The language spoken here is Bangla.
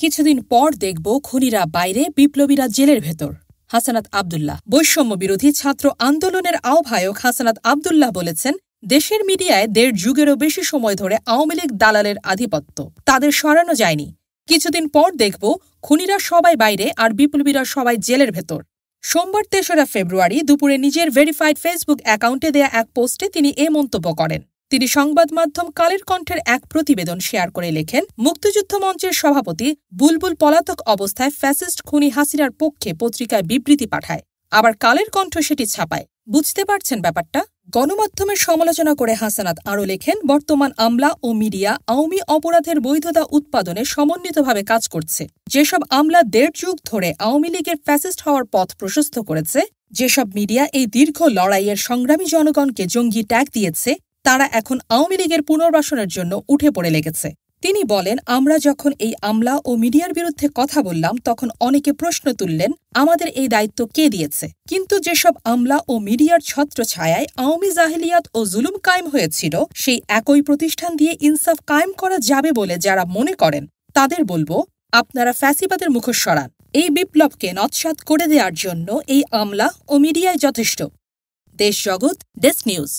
কিছুদিন পর দেখব খুনিরা বাইরে, বিপ্লবীরা জেলের ভেতর। হাসানাত আব্দুল্লাহ। বৈষম্য বিরোধী ছাত্র আন্দোলনের আহ্বায়ক হাসানাত আব্দুল্লাহ বলেছেন, দেশের মিডিয়ায় ১.৫ যুগেরও বেশি সময় ধরে আওয়ামী লীগ দালালের আধিপত্য, তাদের সরানো যায়নি। কিছুদিন পর দেখব খুনিরা সবাই বাইরে আর বিপ্লবীরা সবাই জেলের ভেতর। সোমবার ৩রা ফেব্রুয়ারি দুপুরে নিজের ভেরিফাইড ফেসবুক অ্যাকাউন্টে দেয়া এক পোস্টে তিনি এ মন্তব্য করেন। তিনি সংবাদ মাধ্যম কালের কণ্ঠের এক প্রতিবেদন শেয়ার করে লেখেন, মুক্তিযুদ্ধ মঞ্চের সভাপতি বুলবুল পলাতক অবস্থায় ফ্যাসিস্ট খুনি হাসিনার পক্ষে পত্রিকায় বিবৃতি পাঠায়, আবার কালের কণ্ঠ সেটি ছাপায়। বুঝতে পারছেন ব্যাপারটা? গণমাধ্যমের সমালোচনা করে হাসানাত আরও লেখেন, বর্তমান আমলা ও মিডিয়া আওয়ামী অপরাধের বৈধতা উৎপাদনে সমন্বিতভাবে কাজ করছে। যেসব আমলা ১.৫ যুগ ধরে আওয়ামী লীগের ফ্যাসিস্ট হওয়ার পথ প্রশস্ত করেছে, যেসব মিডিয়া এই দীর্ঘ লড়াইয়ের সংগ্রামী জনগণকে জঙ্গি ট্যাগ দিয়েছে, তারা এখন আওয়ামী লীগের পুনর্বাসনের জন্য উঠে পড়ে লেগেছে। তিনি বলেন, আমরা যখন এই আমলা ও মিডিয়ার বিরুদ্ধে কথা বললাম তখন অনেকে প্রশ্ন তুললেন, আমাদের এই দায়িত্ব কে দিয়েছে? কিন্তু যেসব আমলা ও মিডিয়ার ছত্রছায়ায় আওয়ামী জাহিলিয়াত ও জুলুম কায়েম হয়েছিল, সেই একই প্রতিষ্ঠান দিয়ে ইনসাফ কায়েম করা যাবে বলে যারা মনে করেন, তাদের বলবো, আপনারা ফ্যাসিবাদের মুখোশ সরান। এই বিপ্লবকে নৎসাৎ করে দেওয়ার জন্য এই আমলা ও মিডিয়ায় যথেষ্ট। দেশ জগৎ, ডেস্ক নিউজ।